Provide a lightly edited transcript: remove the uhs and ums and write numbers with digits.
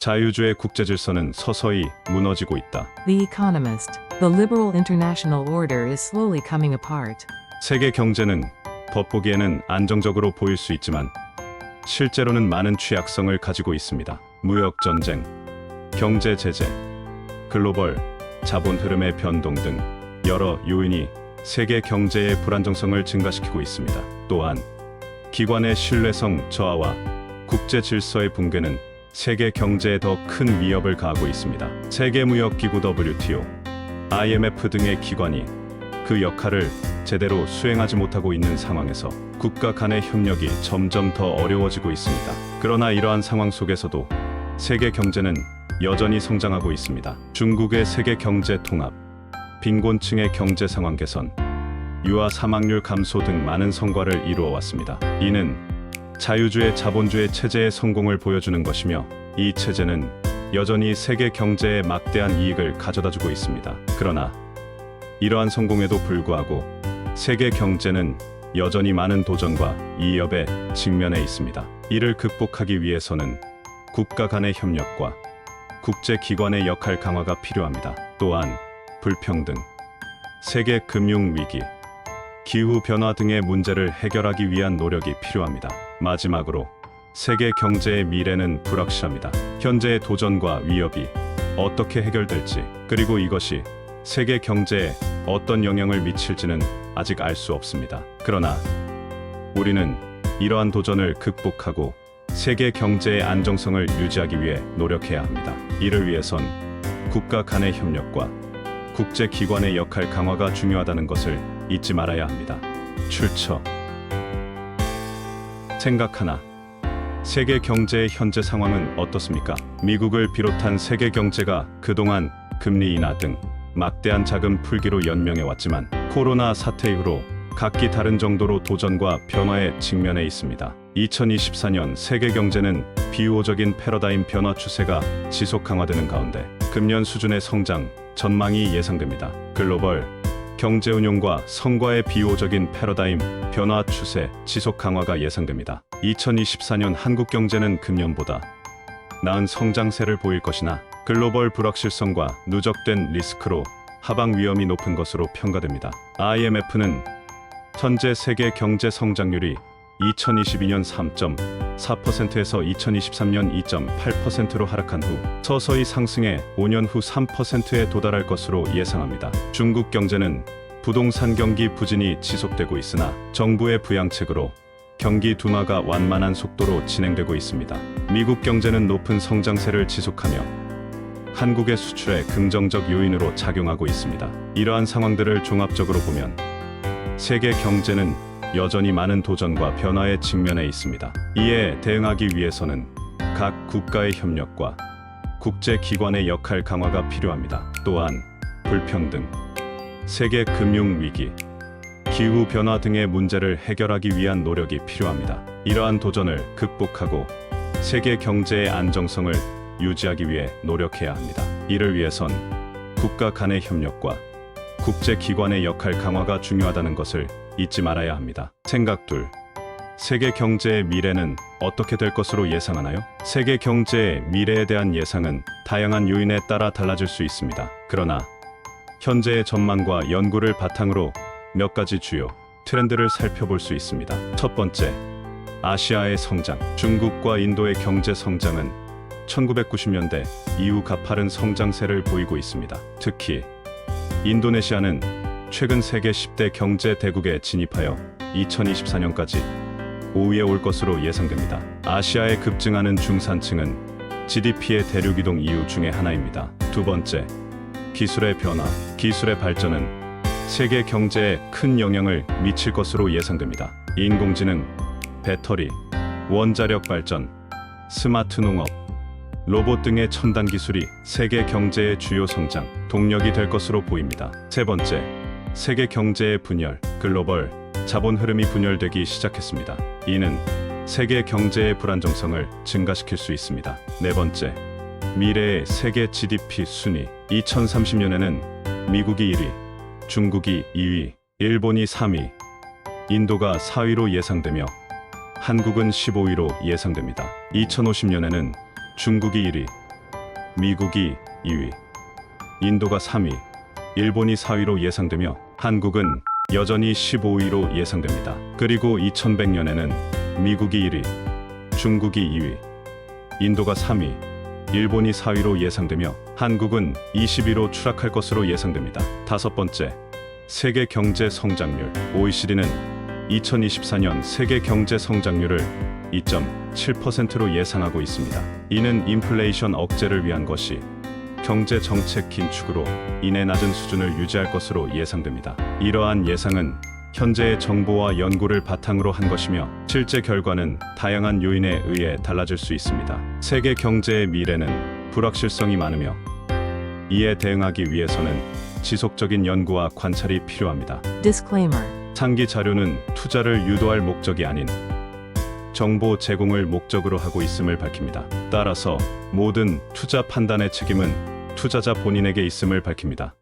자유주의 국제 질서는 서서히 무너지고 있다. The Economist. The liberal international order is slowly coming apart. 세계 경제는 겉보기에는 안정적으로 보일 수 있지만 실제로는 많은 취약성을 가지고 있습니다. 무역 전쟁, 경제 제재, 글로벌 자본 흐름의 변동 등 여러 요인이 세계 경제의 불안정성을 증가시키고 있습니다. 또한 기관의 신뢰성 저하와 국제 질서의 붕괴는 세계 경제에 더 큰 위협을 가하고 있습니다. 세계무역기구 WTO, IMF 등의 기관이 그 역할을 제대로 수행하지 못하고 있는 상황에서 국가 간의 협력이 점점 더 어려워지고 있습니다. 그러나 이러한 상황 속에서도 세계 경제는 여전히 성장하고 있습니다. 중국의 세계 경제 통합, 빈곤층의 경제 상황 개선, 유아 사망률 감소 등 많은 성과를 이루어 왔습니다. 이는 자유주의 자본주의 체제의 성공을 보여주는 것이며 이 체제는 여전히 세계 경제에 막대한 이익을 가져다주고 있습니다. 그러나 이러한 성공에도 불구하고 세계 경제는 여전히 많은 도전과 위협에 직면해 있습니다. 이를 극복하기 위해서는 국가 간의 협력과 국제 기관의 역할 강화가 필요합니다. 또한 불평등, 세계 금융 위기, 기후 변화 등의 문제를 해결하기 위한 노력이 필요합니다. 마지막으로 세계 경제의 미래는 불확실합니다. 현재의 도전과 위협이 어떻게 해결될지, 그리고 이것이 세계 경제에 어떤 영향을 미칠지는 아직 알 수 없습니다. 그러나 우리는 이러한 도전을 극복하고 세계 경제의 안정성을 유지하기 위해 노력해야 합니다. 이를 위해선 국가 간의 협력과 국제 기관의 역할 강화가 중요하다는 것을 잊지 말아야 합니다. 출처 생각하나 세계 경제의 현재 상황은 어떻습니까? 미국을 비롯한 세계 경제가 그동안 금리 인하 등 막대한 자금 풀기로 연명해 왔지만 코로나 사태 이후로 각기 다른 정도로 도전과 변화에 직면해 있습니다. 2024년 세계 경제는 비우호적인 패러다임 변화 추세가 지속 강화되는 가운데 금년 수준의 성장 전망이 예상됩니다. 글로벌 경제 운용과 성과의 비우호적인 패러다임 변화 추세 지속 강화가 예상됩니다. 2024년 한국 경제는 금년보다 나은 성장세를 보일 것이나 글로벌 불확실성과 누적된 리스크로 하방 위험이 높은 것으로 평가됩니다. IMF는 현재 세계 경제 성장률이 2022년 3.4%에서 2023년 2.8%로 하락한 후 서서히 상승해 5년 후 3%에 도달할 것으로 예상합니다. 중국 경제는 부동산 경기 부진이 지속되고 있으나 정부의 부양책으로 경기 둔화가 완만한 속도로 진행되고 있습니다. 미국 경제는 높은 성장세를 지속하며 한국의 수출에 긍정적 요인으로 작용하고 있습니다. 이러한 상황들을 종합적으로 보면 세계 경제는 여전히 많은 도전과 변화에 직면해 있습니다. 이에 대응하기 위해서는 각 국가의 협력과 국제 기관의 역할 강화가 필요합니다. 또한 불평등, 세계 금융 위기, 기후 변화 등의 문제를 해결하기 위한 노력이 필요합니다. 이러한 도전을 극복하고 세계 경제의 안정성을 유지하기 위해 노력해야 합니다. 이를 위해선 국가 간의 협력과 국제 기관의 역할 강화가 중요하다는 것을 잊지 말아야 합니다. 생각 둘. 세계 경제의 미래는 어떻게 될 것으로 예상하나요? 세계 경제의 미래에 대한 예상은 다양한 요인에 따라 달라질 수 있습니다. 그러나 현재의 전망과 연구를 바탕으로 몇 가지 주요 트렌드를 살펴볼 수 있습니다. 첫 번째, 아시아의 성장. 중국과 인도의 경제 성장은 1990년대 이후 가파른 성장세를 보이고 있습니다. 특히 인도네시아는 최근 세계 10대 경제 대국에 진입하여 2024년까지 5위에 올 것으로 예상됩니다. 아시아의 급증하는 중산층은 GDP의 대륙 이동 이유 중에 하나입니다. 두 번째, 기술의 변화. 기술의 발전은 세계 경제에 큰 영향을 미칠 것으로 예상됩니다. 인공지능, 배터리, 원자력 발전, 스마트 농업, 로봇 등의 첨단 기술이 세계 경제의 주요 성장 동력이 될 것으로 보입니다. 세 번째, 세계 경제의 분열. 글로벌 자본 흐름이 분열되기 시작했습니다. 이는 세계 경제의 불안정성을 증가시킬 수 있습니다. 네 번째, 미래의 세계 GDP 순위. 2030년에는 미국이 1위, 중국이 2위, 일본이 3위, 인도가 4위로 예상되며 한국은 15위로 예상됩니다. 2050년에는 중국이 1위, 미국이 2위, 인도가 3위, 일본이 4위로 예상되며 한국은 여전히 15위로 예상됩니다. 그리고 2100년에는 미국이 1위, 중국이 2위, 인도가 3위, 일본이 4위로 예상되며 한국은 20위로 추락할 것으로 예상됩니다. 다섯 번째, 세계 경제 성장률. OECD는 2024년 세계 경제 성장률을 2.7%로 예상하고 있습니다. 이는 인플레이션 억제를 위한 것이 경제 정책 긴축으로 인해 낮은 수준을 유지할 것으로 예상됩니다. 이러한 예상은 현재의 정보와 연구를 바탕으로 한 것이며 실제 결과는 다양한 요인에 의해 달라질 수 있습니다. 세계 경제의 미래는 불확실성이 많으며 이에 대응하기 위해서는 지속적인 연구와 관찰이 필요합니다. Disclaimer. 상기 자료는 투자를 유도할 목적이 아닌 정보 제공을 목적으로 하고 있음을 밝힙니다. 따라서 모든 투자 판단의 책임은 투자자 본인에게 있음을 밝힙니다.